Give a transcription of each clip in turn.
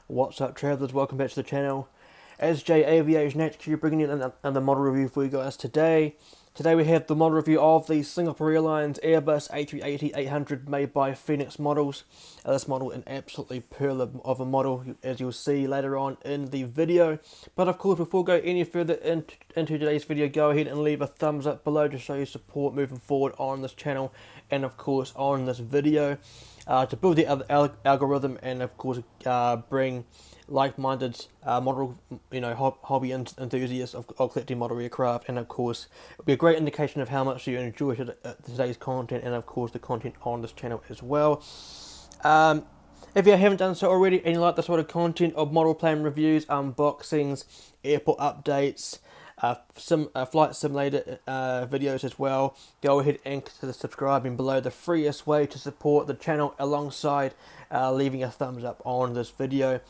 What's up, travellers? Welcome back to the channel. SJ Aviation HQ bringing in another model review for you guys today. Today we have the model review of the Singapore Airlines Airbus A380-800 made by Phoenix Models. This model an absolutely pearl of a model, as you'll see later on in the video. But of course, before we go any further into today's video, go ahead and leave a thumbs up below to show your support moving forward on this channel and of course on this video. To build the algorithm and of course bring like-minded model, hobby enthusiasts of collecting model aircraft, and of course it'll be a great indication of how much you enjoy today's content and of course the content on this channel as well. If you haven't done so already and you like the sort of content of model plane reviews, unboxings, airport updates, flight simulator videos as well, go ahead and consider subscribing below. The freest way to support the channel alongside leaving a thumbs up on this video.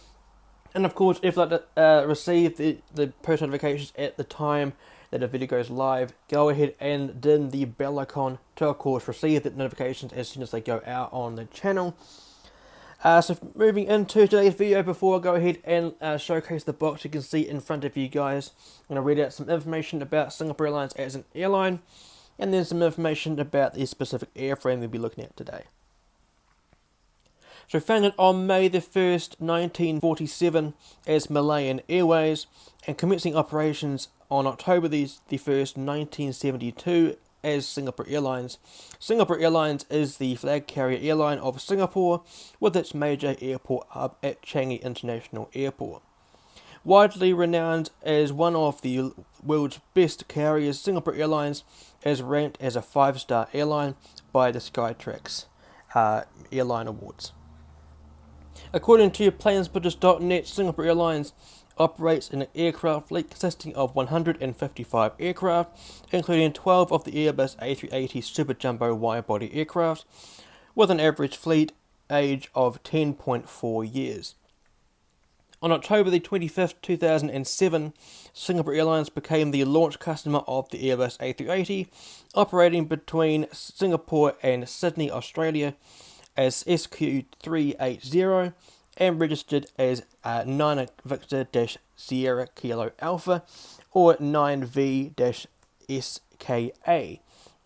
And of course, if you'd like to receive the post notifications at the time that a video goes live, go ahead and dim the bell icon to of course receive the notifications as soon as they go out on the channel. So moving into today's video, before I go ahead and showcase the box you can see in front of you guys, I'm going to read out some information about Singapore Airlines as an airline, and then some information about the specific airframe we'll be looking at today. So founded on May the 1st, 1947 as Malayan Airways, and commencing operations on October the 1st, 1972 as Singapore Airlines. Singapore Airlines is the flag carrier airline of Singapore, with its major airport hub at Changi International Airport. Widely renowned as one of the world's best carriers, Singapore Airlines is ranked as a 5-star airline by the Skytrax Airline Awards. According to planespotters.net, Singapore Airlines operates an aircraft fleet consisting of 155 aircraft, including 12 of the Airbus A380 Super Jumbo wide-body aircraft, with an average fleet age of 10.4 years. On October the 25th, 2007, Singapore Airlines became the launch customer of the Airbus A380, operating between Singapore and Sydney, Australia, as SQ380, and registered as 9 Victor-Sierra Kilo Alpha, or 9V-SKA.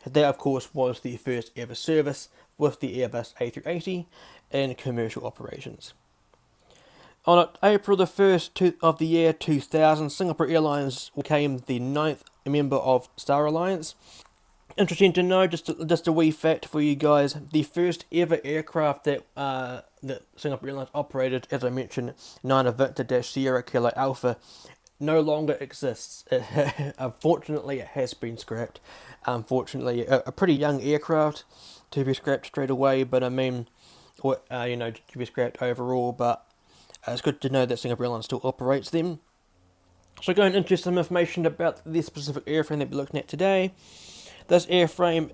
That of course was the first ever service with the Airbus A380 in commercial operations. On April the 1st of the year 2000, Singapore Airlines became the 9th member of Star Alliance. Interesting to know, just a wee fact for you guys, the first ever aircraft that Singapore Airlines operated, as I mentioned, 9 Victor-Sierra Kilo Alpha, no longer exists. Unfortunately, it has been scrapped. Unfortunately, a pretty young aircraft to be scrapped straight away, but I mean, to be scrapped overall, but it's good to know that Singapore Airlines still operates them. So going into some information about this specific airframe that we're looking at today. This airframe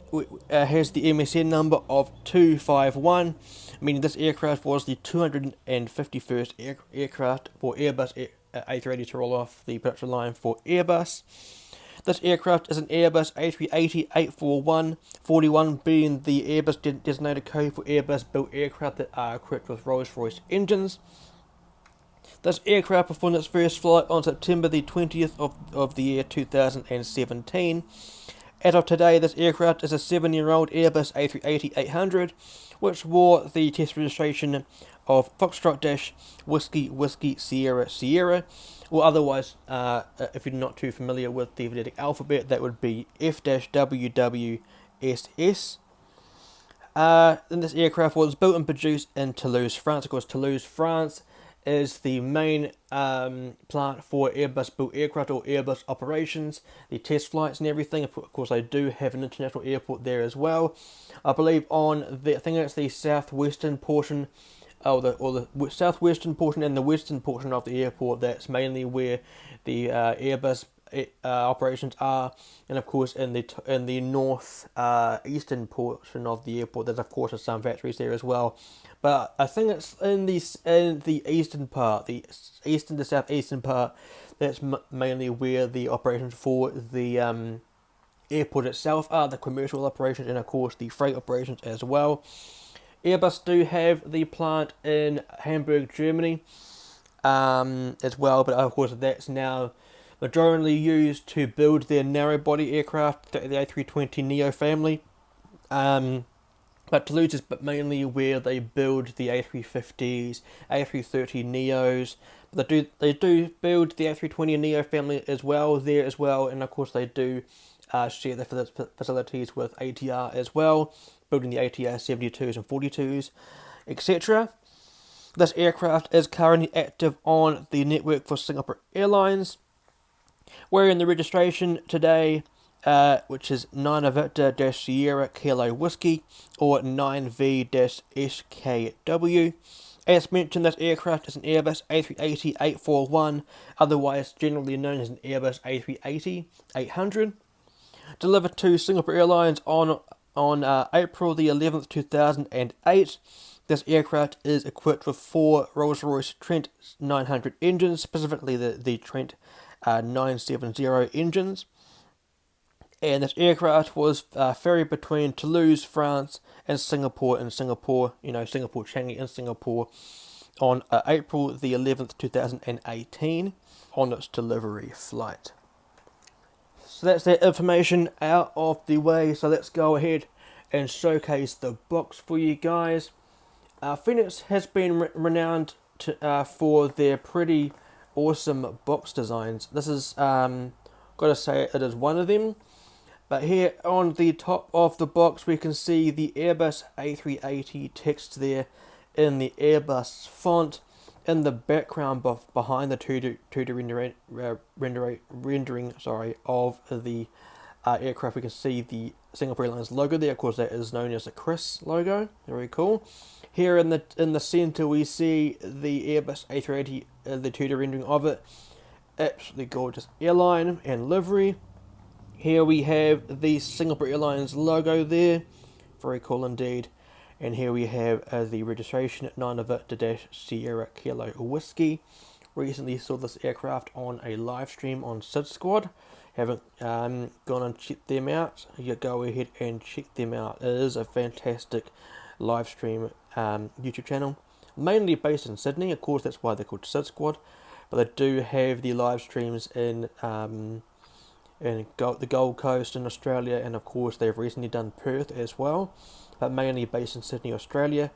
has the MSN number of 251, meaning this aircraft was the 251st aircraft for Airbus A380 to roll off the production line for Airbus. This aircraft is an Airbus A380-800, 41 being the Airbus designated code for Airbus built aircraft that are equipped with Rolls-Royce engines. This aircraft performed its first flight on September the 20th of the year 2017. As of today, this aircraft is a 7-year-old Airbus A380-800, which wore the test registration of Foxtrot Whiskey Whiskey Sierra Sierra, or otherwise, if you're not too familiar with the phonetic alphabet, that would be F-WWSS. Then this aircraft was built and produced in Toulouse, France. Of course, Toulouse, France is the main plant for Airbus built aircraft or Airbus operations, the test flights and everything. Of course, they do have an international airport there as well. I believe on the, I think it's the southwestern portion, or the southwestern portion and the western portion of the airport. That's mainly where the Airbus operations are, and of course in the north eastern portion of the airport, there's of course some factories there as well. But I think it's in the eastern part, the eastern to southeastern part, that's mainly where the operations for the airport itself are, the commercial operations and of course the freight operations as well. Airbus do have the plant in Hamburg, Germany, as well, but of course that's now majority used to build their narrow body aircraft, the A320neo family. But Toulouse is mainly where they build the A350s, A330neos. They do build the A320neo family as well there as well, and of course they do share the facilities with ATR as well, building the ATR 72s and 42s, etc. This aircraft is currently active on the network for Singapore Airlines. We're in the registration today, which is 9 Victor Sierra Kilo Whiskey, or 9V-SKW. As mentioned, this aircraft is an Airbus A380-841, otherwise generally known as an Airbus A380-800. Delivered to Singapore Airlines on April the 11th, 2008. This aircraft is equipped with 4 Rolls-Royce Trent 900 engines, specifically the Trent 970 engines. And this aircraft was ferried between Toulouse, France, and Singapore, Singapore Changi in Singapore, on April the 11th, 2018, on its delivery flight. So that's that information out of the way. So let's go ahead and showcase the box for you guys. Phoenix has been renowned for their pretty awesome box designs. This is, gotta say, it is one of them. But here on the top of the box, we can see the Airbus A380 text there in the Airbus font. In the background behind the 2D rendering of the aircraft, we can see the Singapore Airlines logo there. Of course, that is known as the Chris logo. Very cool. Here in the center, we see the Airbus A380, the 2D rendering of it. Absolutely gorgeous airline and livery. Here we have the Singapore Airlines logo there. Very cool indeed. And here we have the registration at 9 Victor Sierra Kilo Whiskey. Recently saw this aircraft on a live stream on Sid Squad. Haven't gone and checked them out. You go ahead and check them out. It is a fantastic live stream YouTube channel, mainly based in Sydney. Of course, that's why they're called Sid Squad. But they do have the live streams in the Gold Coast in Australia, and of course they've recently done Perth as well, but mainly based in Sydney, Australia.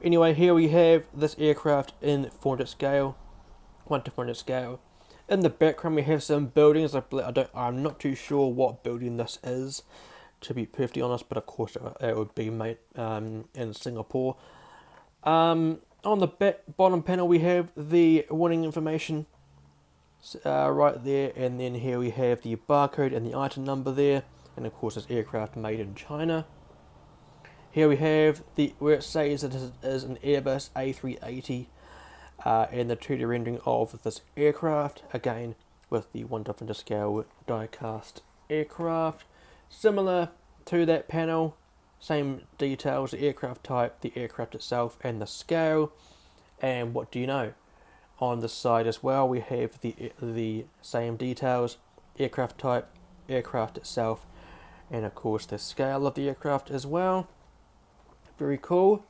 Anyway, here we have this aircraft in 400 scale, 1:400 scale. In the background we have some buildings. I'm not too sure what building this is, to be perfectly honest, but of course it would be made in Singapore. On the bottom panel we have the warning information right there, and then here we have the barcode and the item number there, and of course this aircraft made in China. Here we have where it says it is an Airbus A380 and the 2D rendering of this aircraft, again with the 1:400 scale die-cast aircraft. Similar to that panel, same details, the aircraft type, the aircraft itself, and the scale. And what do you know? On the side as well, we have the same details, aircraft type, aircraft itself, and of course the scale of the aircraft as well. Very cool.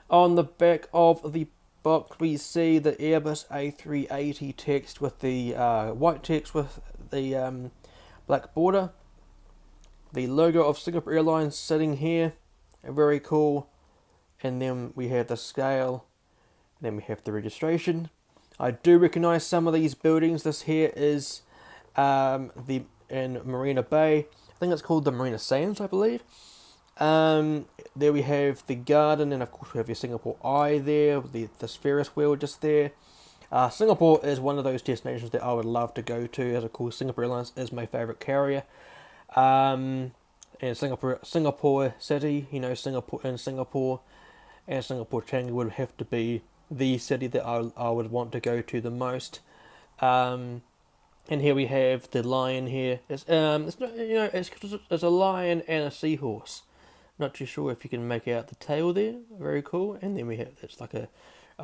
On the back of the box, we see the Airbus A380 text with the white text with the black border. The logo of Singapore Airlines sitting here, very cool. And then we have the scale, and then we have the registration. I do recognise some of these buildings. This here is in Marina Bay. I think it's called the Marina Sands, I believe. There we have the garden, and of course we have your Singapore Eye there, with this Ferris wheel just there. Singapore is one of those destinations that I would love to go to, as of course Singapore Airlines is my favourite carrier. And Singapore City, Singapore and Singapore Changi would have to be the city that I would want to go to the most. And here we have the lion here. It's not, it's a lion and a seahorse. Not too sure if you can make out the tail there. Very cool. And then we have, it's like a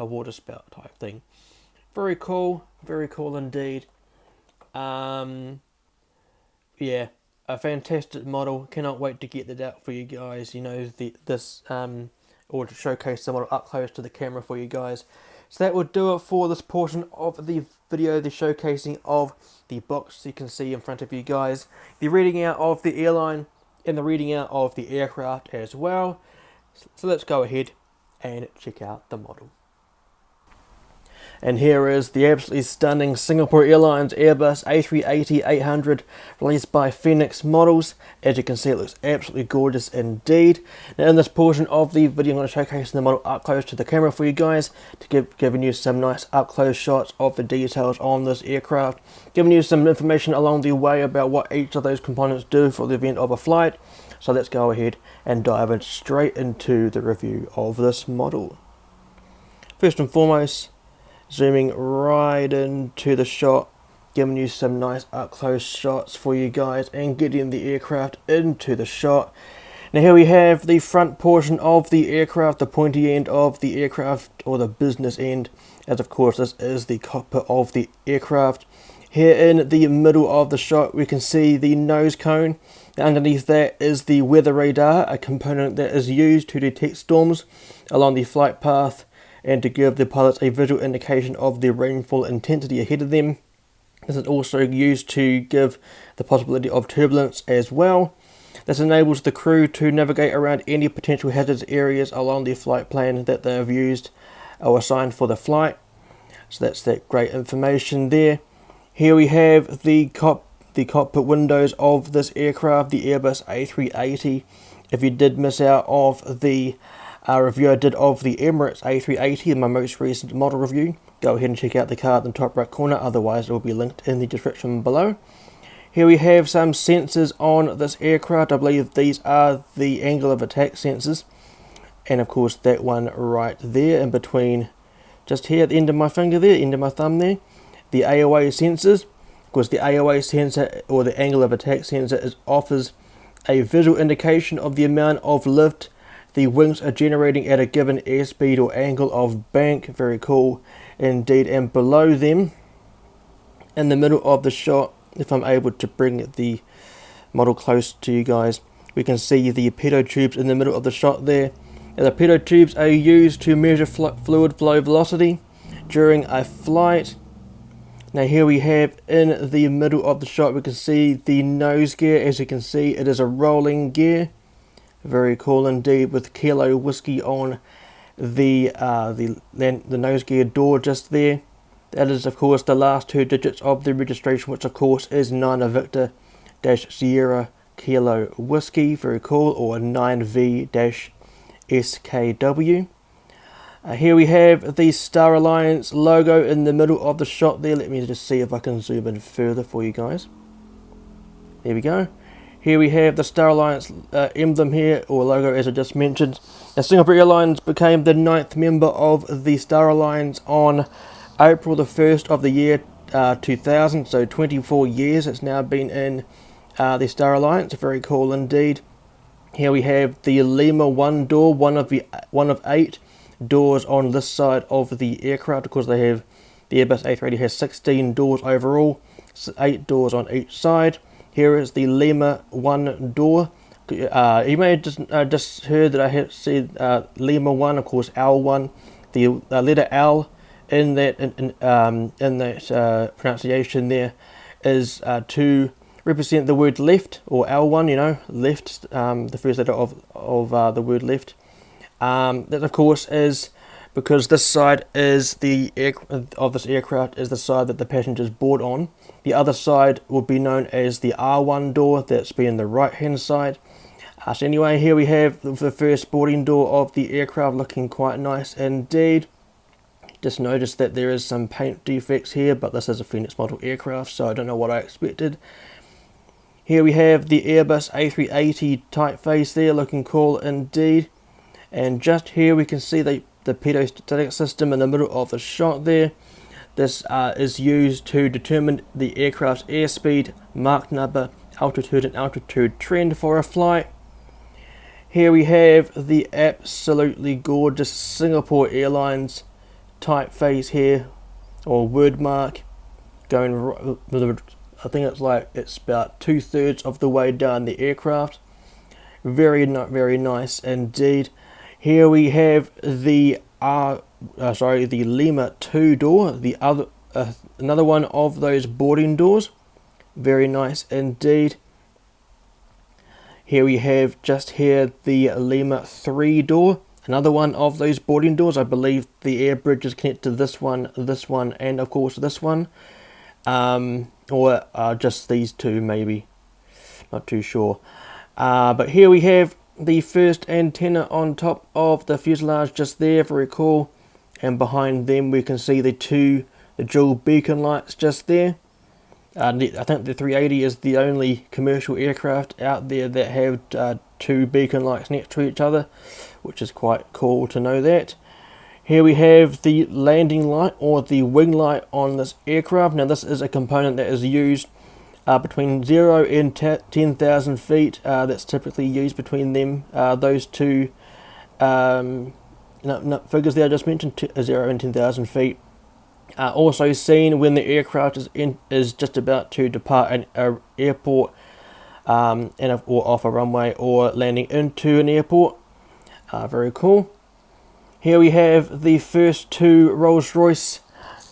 water spout type thing. Very cool indeed. Yeah, a fantastic model. Cannot wait to get that out for you guys. Or to showcase the model up close to the camera for you guys. So that will do it for this portion of the video, the showcasing of the box you can see in front of you guys, the reading out of the airline and the reading out of the aircraft as well. So let's go ahead and check out the model. And here is the absolutely stunning Singapore Airlines Airbus A380-800 released by Phoenix Models. As you can see, it looks absolutely gorgeous indeed. Now in this portion of the video, I'm going to showcase the model up close to the camera for you guys, to giving you some nice up close shots of the details on this aircraft, giving you some information along the way about what each of those components do for the event of a flight. So let's go ahead and dive in straight into the review of this model. First and foremost, zooming right into the shot, giving you some nice up close shots for you guys and getting the aircraft into the shot. Now here we have the front portion of the aircraft, the pointy end of the aircraft, or the business end, as of course this is the cockpit of the aircraft. Here in the middle of the shot we can see the nose cone. Underneath that is the weather radar, a component that is used to detect storms along the flight path and to give the pilots a visual indication of the rainfall intensity ahead of them. This is also used to give the possibility of turbulence as well. This enables the crew to navigate around any potential hazardous areas along the flight plan that they have used or assigned for the flight. So that's that great information there. Here we have the cockpit windows of this aircraft, the Airbus A380. If you did miss out of the review I did of the Emirates A380 in my most recent model review, go ahead and check out the card in the top right corner, otherwise it will be linked in the description below. Here we have some sensors on this aircraft. I believe these are the angle of attack sensors, and of course that one right there in between, just here at the end of my finger there, end of my thumb there, the AOA sensors. Of course the AOA sensor, or the angle of attack sensor, offers a visual indication of the amount of lift the wings are generating at a given airspeed or angle of bank. Very cool indeed. And below them, in the middle of the shot, if I'm able to bring the model close to you guys, we can see the pitot tubes in the middle of the shot there. And the pitot tubes are used to measure fluid flow velocity during a flight. Now here we have in the middle of the shot, we can see the nose gear. As you can see, it is a rolling gear. Very cool indeed, with Kilo Whiskey on the nose gear door just there. That is of course the last two digits of the registration, which of course is 9 Victor Sierra Kilo Whiskey. Very cool, or 9V-SKW. Here we have the Star Alliance logo in the middle of the shot there. Let me just see if I can zoom in further for you guys. There we go. Here we have the Star Alliance emblem here, or logo, as I just mentioned. Now, Singapore Airlines became the 9th member of the Star Alliance on April the 1st of the year 2000, so 24 years it's now been in the Star Alliance. Very cool indeed. Here we have the Lima 1 door, one of 8 doors on this side of the aircraft. Of course, they have the Airbus A380 has 16 doors overall, so 8 doors on each side. Here is the Lima 1 door. You may have just heard that I have said Lima 1, of course L1. The letter L in that pronunciation there is to represent the word left, or L1, you know, left, the first letter of the word left. That of course is because this side is of this aircraft is the side that the passengers board on. The other side would be known as the R1 door, that's being the right hand side. So anyway, here we have the first boarding door of the aircraft, looking quite nice indeed. Just noticed that there is some paint defects here, but this is a Phoenix model aircraft, so I don't know what I expected. Here we have the Airbus A380 typeface there, looking cool indeed. And just here we can see the pitot system in the middle of the shot there. This is used to determine the aircraft's airspeed, Mach number, altitude and altitude trend for a flight. Here we have the absolutely gorgeous Singapore Airlines typeface here, or word mark, going, I think it's about 2/3 of the way down the aircraft. Very nice indeed. Here we have the the Lima 2 door, the other another one of those boarding doors. Very nice indeed. Here we have just here the Lima 3 door, another one of those boarding doors. I believe the air bridge is connected to this one, and of course this one, or just these two maybe, not too sure. But here we have the first antenna on top of the fuselage just there, very cool. And behind them we can see the dual beacon lights just there. I think the 380 is the only commercial aircraft out there that have two beacon lights next to each other, which is quite cool to know that. Here we have the landing light or the wing light on this aircraft. Now this is a component that is used between 0 and 10,000 feet. That's typically used between them, those two figures there I just mentioned, 0 and 10,000 feet. Also seen when the aircraft is just about to depart an airport, or off a runway, or landing into an airport. Very cool. Here we have the first two Rolls-Royce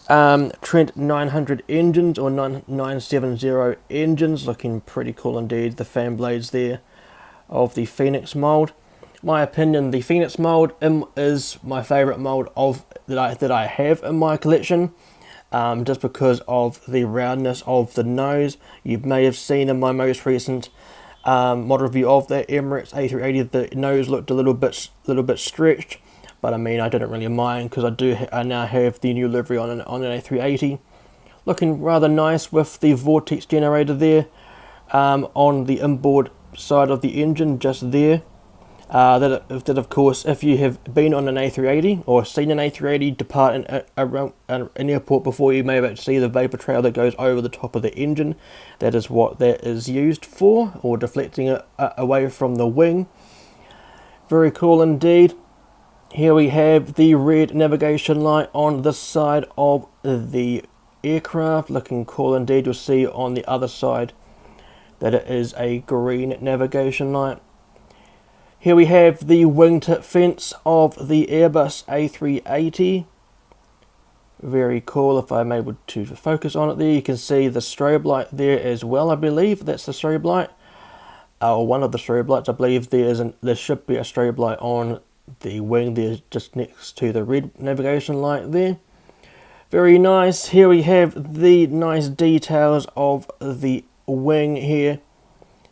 Trent 900 engines, or 970 engines, looking pretty cool indeed. The fan blades there of the Phoenix mold. My opinion, the Phoenix mold is my favourite mold that I have in my collection, just because of the roundness of the nose. You may have seen in my most recent model review of the Emirates A380, the nose looked a little bit stretched, but I mean I didn't really mind because I now have the new livery on an A380, looking rather nice with the vortex generator there on the inboard side of the engine just there. That of course, if you have been on an A380 or seen an A380 depart an airport before, you may have see the vapor trail that goes over the top of the engine. That is what that is used for, or deflecting it away from the wing. Very cool indeed. Here we have the red navigation light on this side of the aircraft, looking cool indeed. You'll see on the other side that it is a green navigation light. Here we have the wingtip fence of the Airbus A380. Very cool. If I'm able to focus on it there, you can see the strobe light there as well. I believe that's the strobe light, or one of the strobe lights. I believe there should be a strobe light on the wing there, just next to the red navigation light there. Very nice. Here we have the nice details of the wing here.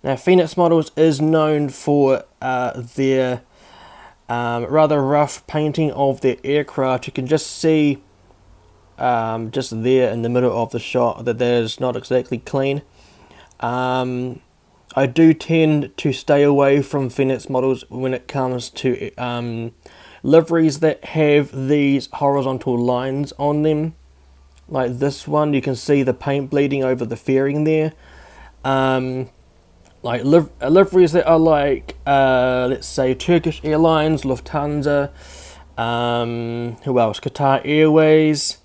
Now, Phoenix Models is known for their rather rough painting of their aircraft. You can just see just there in the middle of the shot that is not exactly clean. I do tend to stay away from Phoenix Models when it comes to liveries that have these horizontal lines on them. Like this one, you can see the paint bleeding over the fairing there. Like liveries that are like, let's say Turkish Airlines, Lufthansa, who else? Qatar Airways,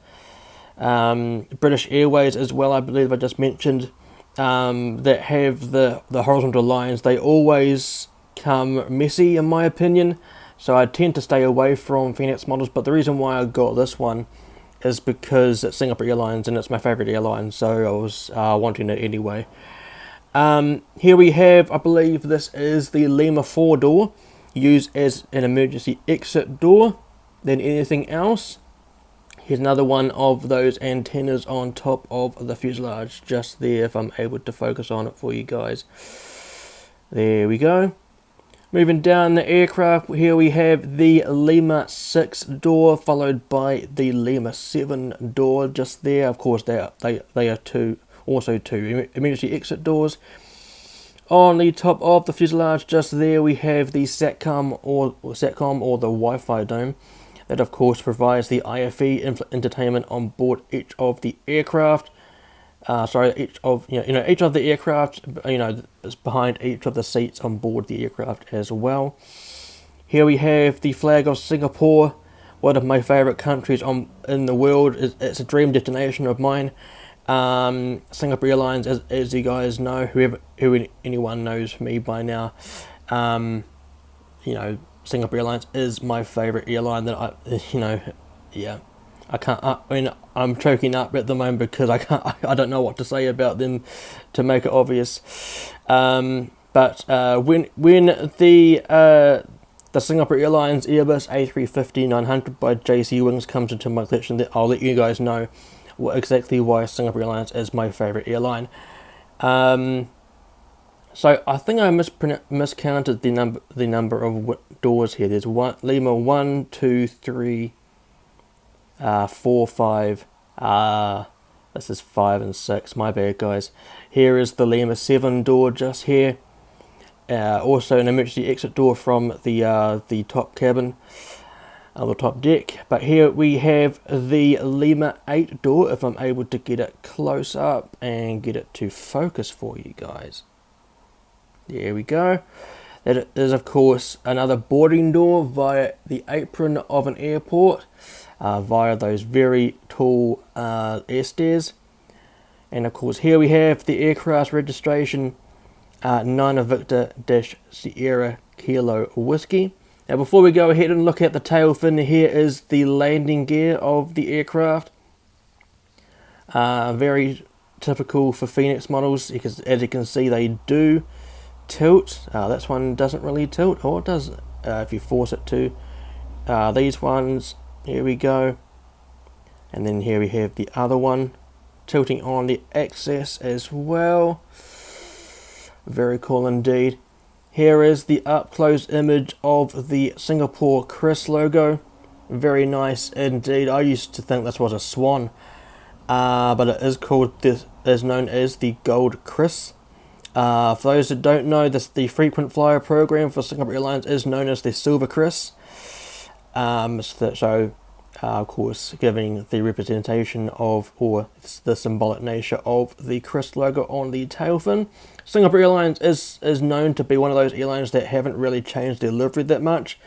British Airways as well, I believe I just mentioned, that have the horizontal lines. They always come messy in my opinion, so I tend to stay away from Phoenix Models. But the reason why I got this one is because it's Singapore Airlines and it's my favourite airline, so I was wanting it anyway. Here we have, I believe this is the Lima 4 door, used as an emergency exit door than anything else. Here's another one of those antennas on top of the fuselage just there, if I'm able to focus on it for you guys. There we go. Moving down the aircraft, here we have the Lima 6 door, followed by the Lima 7 door just there. Of course, they are also two emergency exit doors. On the top of the fuselage just there, we have the SATCOM or the Wi-Fi dome. That of course provides the IFE entertainment on board each of the aircraft. Each of the aircraft, is behind each of the seats on board the aircraft as well. Here we have the flag of Singapore, one of my favourite countries in the world. It's a dream destination of mine. Singapore Airlines, as you guys know, anyone knows me by now, Singapore Airlines is my favourite airline that Yeah, I can't. I mean, I'm choking up at the moment because I can't. I don't know what to say about them to make it obvious. But when the Singapore Airlines Airbus A350-900 by JC Wings comes into my collection, I'll let you guys know exactly why Singapore Airlines is my favourite airline. So I think I miscounted the number of doors here. There's Lima 1, 2, 3, 4, 5. This is 5 and 6. My bad, guys. Here is the Lima 7 door just here. Also an emergency exit door from the top cabin, the top deck. But here we have the Lima 8 door, if I'm able to get it close up and get it to focus for you guys. There we go. That is, of course, another boarding door via the apron of an airport, via those very tall air stairs. And of course, here we have the aircraft registration, 9 Victor Sierra Kilo Whiskey. Now, before we go ahead and look at the tail fin, here is the landing gear of the aircraft. Very typical for Phoenix models, because as you can see, they do tilt. This one doesn't really tilt, or it does if you force it to. These ones, here we go, and then here we have the other one tilting on the axis as well. Very cool indeed. Here is the up close image of the Singapore Chris logo. Very nice indeed. I used to think this was a swan, but it is called, this is known as the Gold Chris. For those that don't know, the frequent flyer program for Singapore Airlines is known as the Silver Chris. Of course, giving the representation of, or the symbolic nature of, the Chris logo on the tail fin. Singapore Airlines is known to be one of those airlines that haven't really changed their livery that much.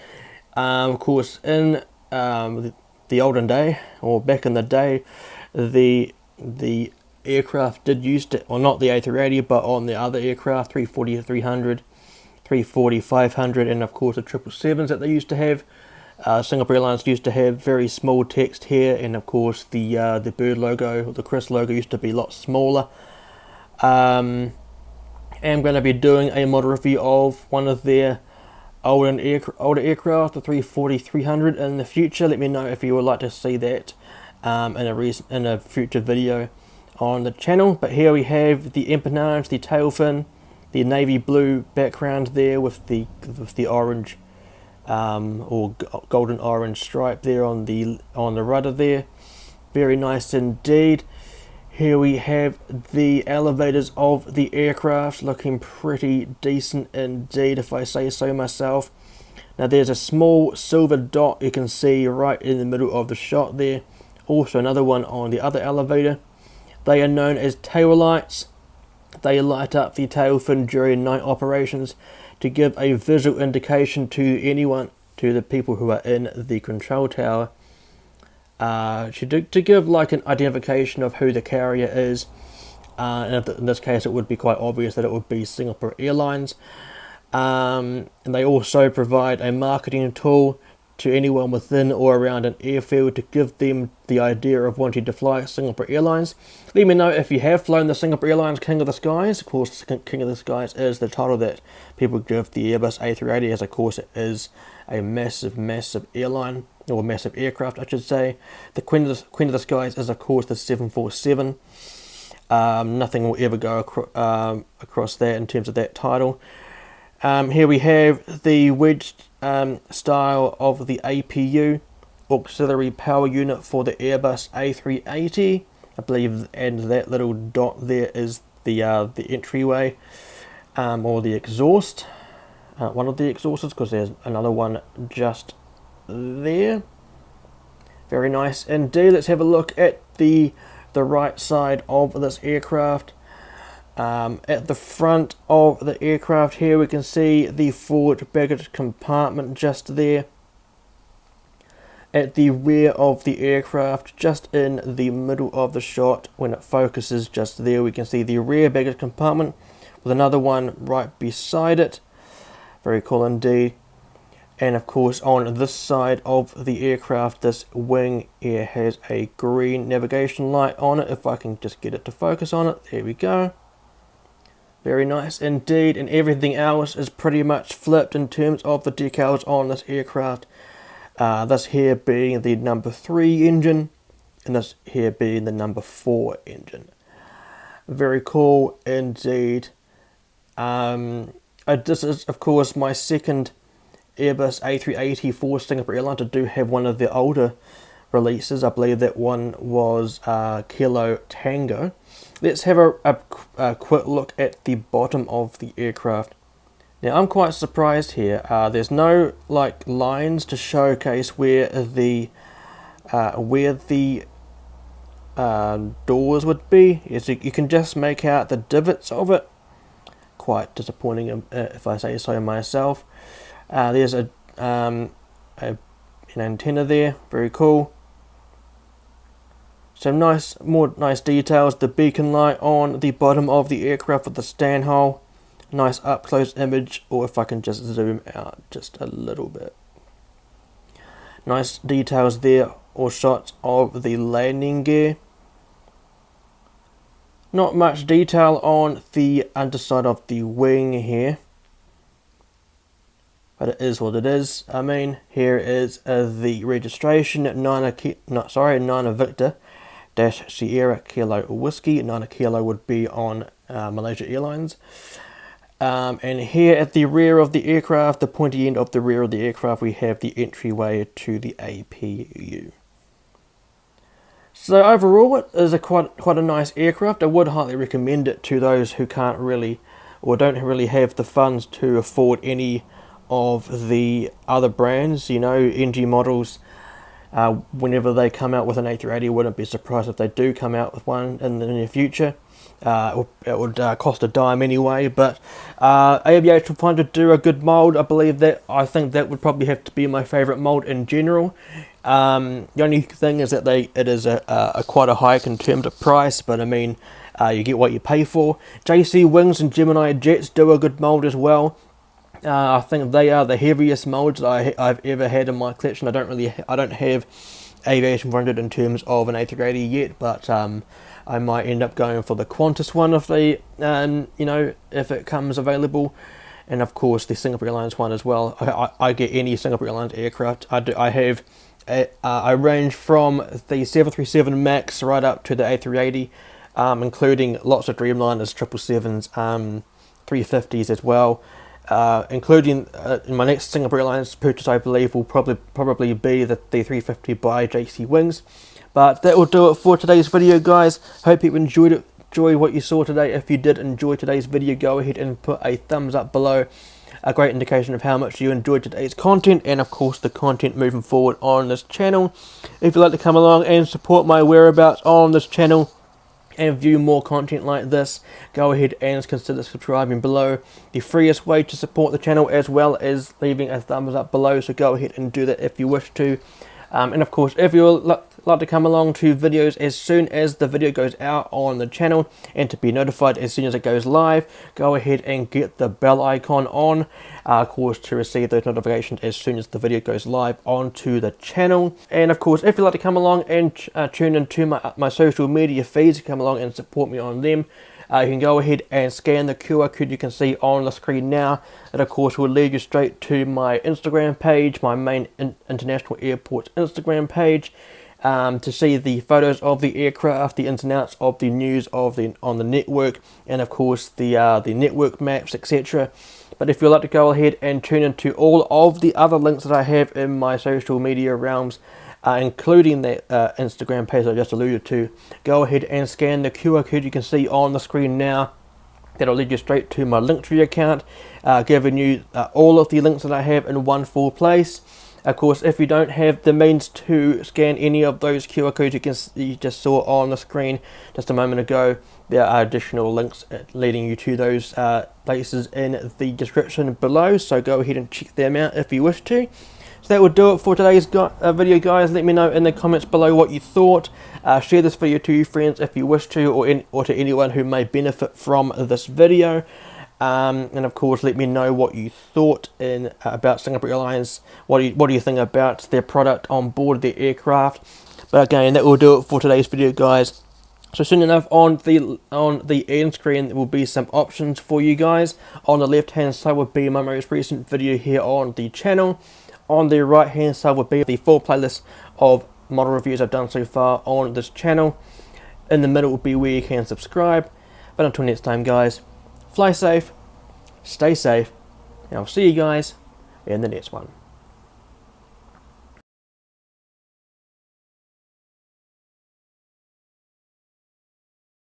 Of course, in the olden day, or back in the day, the aircraft did used to, well, not the A380, but on the other aircraft, 340, 300, 340, 500, and of course the 777s that they used to have. Singapore Airlines used to have very small text here, and of course the bird logo, or the Chris logo, used to be a lot smaller. I'm going to be doing a model review of one of their older aircraft, the 340, 300, in the future. Let me know if you would like to see that in a future video on the channel. But here we have the empennage, the tail fin, the navy blue background there with the orange or golden orange stripe there on the rudder there. Very nice indeed. Here we have the elevators of the aircraft, looking pretty decent indeed, if I say so myself. Now there's a small silver dot you can see right in the middle of the shot there. Also another one on the other elevator. They are known as tail lights. They light up the tail fin during night operations to give a visual indication to the people who are in the control tower, to give like an identification of who the carrier is. And in this case, it would be quite obvious that it would be Singapore Airlines. And they also provide a marketing tool to anyone within or around an airfield to give them the idea of wanting to fly Singapore Airlines. Let me know if you have flown the Singapore Airlines King of the Skies. Of course, King of the Skies is the title that people give the Airbus A380, as of course it is a massive airline, or massive aircraft I should say. The Queen of the Skies is of course the 747. Nothing will ever go across that in terms of that title. Here we have the wedged style of the APU, auxiliary power unit for the Airbus A380. I believe, and that little dot there is the entryway, or the exhaust, one of the exhausts, because there's another one just there. Very nice indeed. Let's have a look at the right side of this aircraft. At the front of the aircraft here we can see the forward baggage compartment just there. At the rear of the aircraft, just in the middle of the shot, when it focuses just there, we can see the rear baggage compartment with another one right beside it. Very cool indeed. And of course on this side of the aircraft, this wing here has a green navigation light on it. If I can just get it to focus on it, there we go. Very nice indeed, and everything else is pretty much flipped in terms of the decals on this aircraft. This here being the number 3 engine, and this here being the number 4 engine. Very cool indeed. This is of course my second Airbus A380 for Singapore Airlines. I do have one of the older releases. I believe that one was Kilo Tango. Let's have a quick look at the bottom of the aircraft. Now I'm quite surprised here. There's no like lines to showcase where the doors would be. You can just make out the divots of it. Quite disappointing if I say so myself. There's an antenna there. Very cool. Some nice details. The beacon light on the bottom of the aircraft with the stand hole. Nice up close image, or if I can just zoom out just a little bit. Nice details there, or shots of the landing gear. Not much detail on the underside of the wing here, but it is what it is. I mean, here is the registration at Nina Victor Sierra Kilo Whiskey. 9 Kilo would be on Malaysia Airlines. And here at the rear of the aircraft, the pointy end of the rear of the aircraft, we have the entryway to the APU. So overall, it is quite a nice aircraft. I would highly recommend it to those who can't really, or don't really have the funds to afford any of the other brands. You know, NG models. Whenever they come out with an A380, I wouldn't be surprised if they do come out with one in the near future. It would cost a dime anyway, but Aviation 500 do a good mould. I think that would probably have to be my favourite mould in general. The only thing is that it is quite a hike in terms of price, but I mean, you get what you pay for. JC Wings and Gemini Jets do a good mould as well. I think they are the heaviest molds I've ever had in my collection. I don't have Aviation 400 in terms of an A380 yet, but I might end up going for the Qantas one if they, if it comes available, and of course the Singapore Airlines one as well. I get any Singapore Airlines aircraft. I range from the 737 Max right up to the A380, including lots of Dreamliners, 777s, 350s as well. Including in my next Singapore Airlines purchase, I believe will probably be the 350 by JC Wings. But that will do it for today's video, guys. Hope you enjoyed what you saw today. If you did enjoy today's video, go ahead and put a thumbs up below. A great indication of how much you enjoyed today's content, and of course the content moving forward on this channel. If you'd like to come along and support my whereabouts on this channel and view more content like this, go ahead and consider subscribing below. The freest way to support the channel, as well as leaving a thumbs up below, so go ahead and do that if you wish to. And of course, if you would like to come along to videos as soon as the video goes out on the channel and to be notified as soon as it goes live, go ahead and get the bell icon on, of course, to receive those notifications as soon as the video goes live onto the channel. And of course, if you'd like to come along and tune into my social media feeds, come along and support me on them, you can go ahead and scan the QR code you can see on the screen now. It of course will lead you straight to my Instagram page, my main international airports Instagram page, to see the photos of the aircraft, the ins and outs of the news on the network, and of course the network maps, etc. But if you'd like to go ahead and tune into all of the other links that I have in my social media realms, including that Instagram page I just alluded to, go ahead and scan the QR code you can see on the screen now. That'll lead you straight to my Linktree account, giving you all of the links that I have in one full place. Of course, if you don't have the means to scan any of those QR codes you just saw on the screen just a moment ago, there are additional links leading you to those places in the description below, so go ahead and check them out if you wish to. So that will do it for today's video, guys. Let me know in the comments below what you thought. Share this video to your friends if you wish to, or to anyone who may benefit from this video. And of course, let me know what you thought about Singapore Airlines. What do you think about their product on board their aircraft? But again, that will do it for today's video, guys. So soon enough, on the end screen there will be some options for you guys. On the left hand side will be my most recent video here on the channel. On the right hand side will be the full playlist of model reviews I've done so far on this channel. In the middle will be where you can subscribe. But until next time, guys, fly safe, stay safe, and I'll see you guys in the next one.